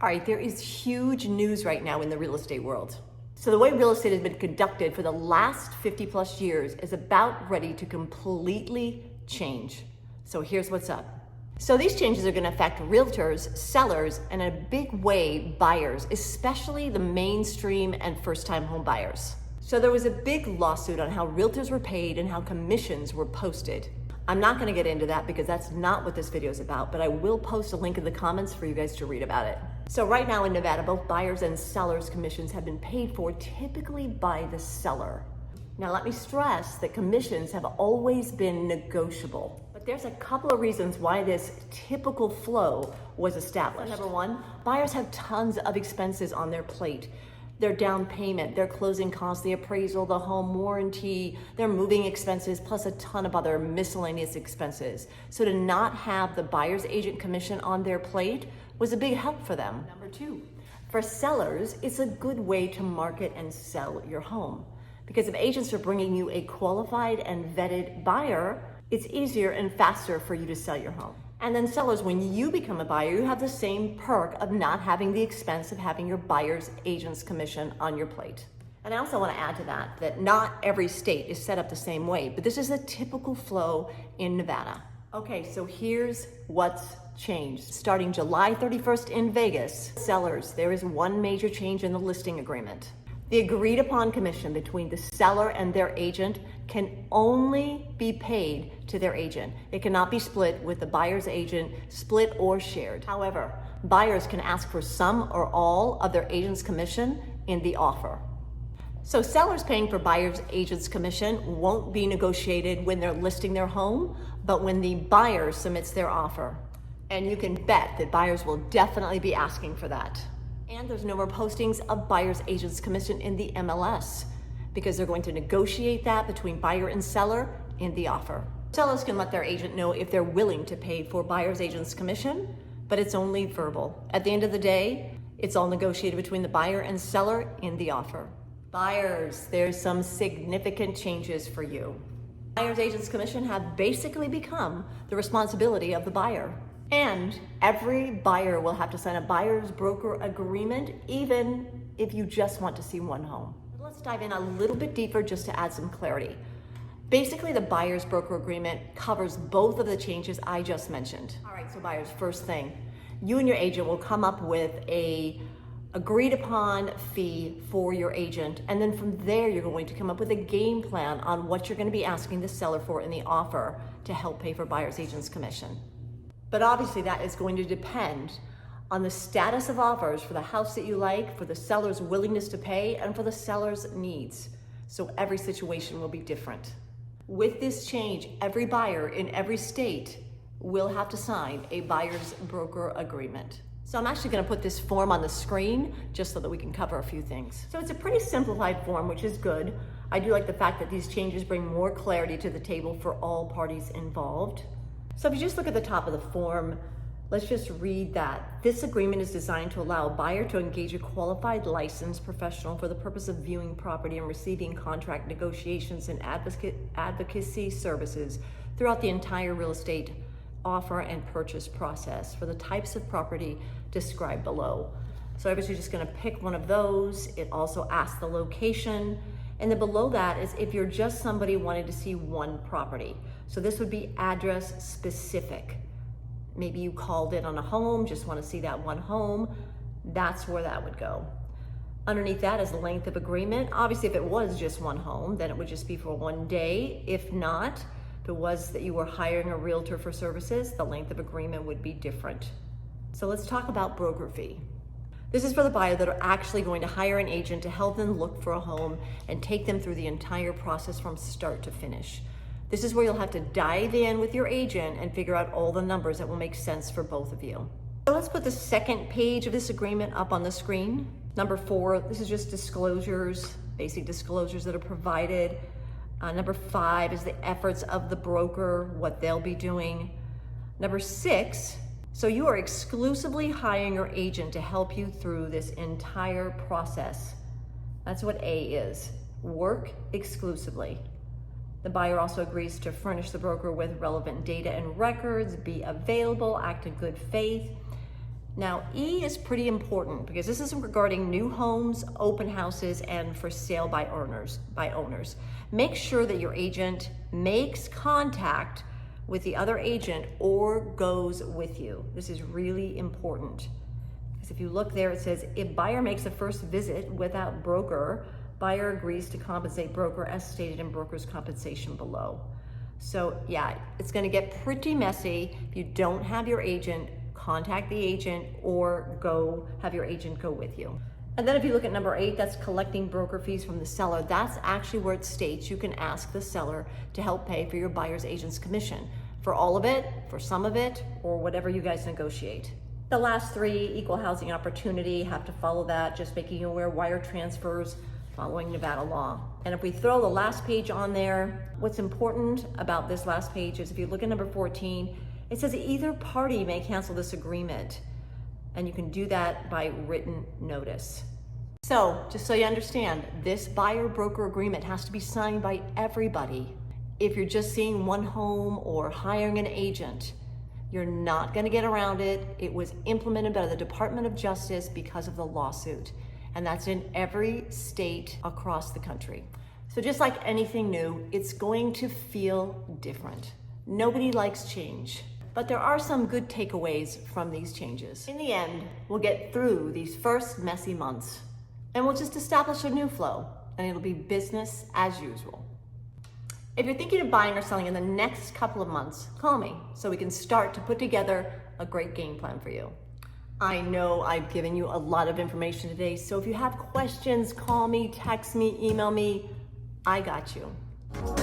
All right, there is huge news right now in the real estate world. So the way real estate has been conducted for the last 50 plus years is about ready to completely change. So here's what's up. So these changes are going to affect realtors, sellers, and in a big way, buyers, especially the mainstream and first-time home buyers. So there was a big lawsuit on how realtors were paid and how commissions were posted. I'm not going to get into that because that's not what this video is about, but I will post a link in the comments for you guys to read about it. So right now in Nevada, both buyers and sellers' commissions have been paid for typically by the seller. Now let me stress that commissions have always been negotiable, but there's a couple of reasons why this typical flow was established. Number one, buyers have tons of expenses on their plate. Their down payment, their closing costs, the appraisal, the home warranty, their moving expenses, plus a ton of other miscellaneous expenses. So to not have the buyer's agent commission on their plate was a big help for them. Number two, for sellers, it's a good way to market and sell your home. Because if agents are bringing you a qualified and vetted buyer, it's easier and faster for you to sell your home. And then sellers, when you become a buyer, you have the same perk of not having the expense of having your buyer's agent's commission on your plate. And I also want to add to that, that not every state is set up the same way, but this is a typical flow in Nevada. Okay, so here's what's changed. Starting July 31st in Vegas, sellers, there is one major change in the listing agreement. The agreed upon commission between the seller and their agent can only be paid to their agent. It cannot be split with the buyer's agent, split or shared. However, buyers can ask for some or all of their agent's commission in the offer. So sellers paying for buyer's agent's commission won't be negotiated when they're listing their home, but when the buyer submits their offer. And you can bet that buyers will definitely be asking for that. And there's no more postings of buyer's agent's commission in the MLS because they're going to negotiate that between buyer and seller in the offer. Sellers can let their agent know if they're willing to pay for buyer's agent's commission, but it's only verbal. At the end of the day, it's all negotiated between the buyer and seller in the offer. Buyers, there's some significant changes for you. Buyer's agent's commission have basically become the responsibility of the buyer. And every buyer will have to sign a buyer's broker agreement, even if you just want to see one home. Let's dive in a little bit deeper just to add some clarity. Basically, the buyer's broker agreement covers both of the changes I just mentioned. All right, so buyers, first thing, you and your agent will come up with a agreed upon fee for your agent. And then from there, you're going to come up with a game plan on what you're going to be asking the seller for in the offer to help pay for buyer's agent's commission. But obviously that is going to depend on the status of offers for the house that you like, for the seller's willingness to pay, and for the seller's needs. So every situation will be different. With this change, every buyer in every state will have to sign a buyer's broker agreement. So I'm actually going to put this form on the screen just so that we can cover a few things. So it's a pretty simplified form, which is good. I do like the fact that these changes bring more clarity to the table for all parties involved. So if you just look at the top of the form, let's just read that. This agreement is designed to allow a buyer to engage a qualified licensed professional for the purpose of viewing property and receiving contract negotiations and advocacy services throughout the entire real estate offer and purchase process for the types of property described below. So obviously you're just going to pick one of those. It also asks the location. And then below that is if you're just somebody wanting to see one property. So this would be address specific. Maybe you called in on a home, just want to see that one home. That's where that would go. Underneath that is the length of agreement. Obviously, if it was just one home, then it would just be for one day. If not, if it was that you were hiring a realtor for services, the length of agreement would be different. So let's talk about broker fee. This is for the buyer that are actually going to hire an agent to help them look for a home and take them through the entire process from start to finish. This is where you'll have to dive in with your agent and figure out all the numbers that will make sense for both of you. So let's put the second page of this agreement up on the screen. Number 4, this is just disclosures, basic disclosures that are provided. Number 5 is the efforts of the broker, what they'll be doing. Number 6, so you are exclusively hiring your agent to help you through this entire process. That's what A is, work exclusively. The buyer also agrees to furnish the broker with relevant data and records, be available, act in good faith. Now, E is pretty important because this is regarding new homes, open houses, and for sale by owners. Make sure that your agent makes contact with the other agent or goes with you. This is really important. Because if you look there, it says, if buyer makes the first visit without broker, buyer agrees to compensate broker as stated in broker's compensation below. So yeah, it's gonna get pretty messy if you don't have your agent. Contact the agent or have your agent go with you. And then if you look at number 8, that's collecting broker fees from the seller. That's actually where it states you can ask the seller to help pay for your buyer's agent's commission. For all of it, for some of it, or whatever you guys negotiate. The last 3, equal housing opportunity, have to follow that, just making you aware wire transfers, following Nevada law. And if we throw the last page on there, what's important about this last page is if you look at number 14, it says either party may cancel this agreement, and you can do that by written notice. So, just so you understand, this buyer-broker agreement has to be signed by everybody. If you're just seeing one home or hiring an agent, you're not gonna get around it. It was implemented by the Department of Justice because of the lawsuit, and that's in every state across the country. So just like anything new, it's going to feel different. Nobody likes change. But there are some good takeaways from these changes. In the end, we'll get through these first messy months and we'll just establish a new flow and it'll be business as usual. If you're thinking of buying or selling in the next couple of months, call me so we can start to put together a great game plan for you. I know I've given you a lot of information today, so if you have questions, call me, text me, email me. I got you.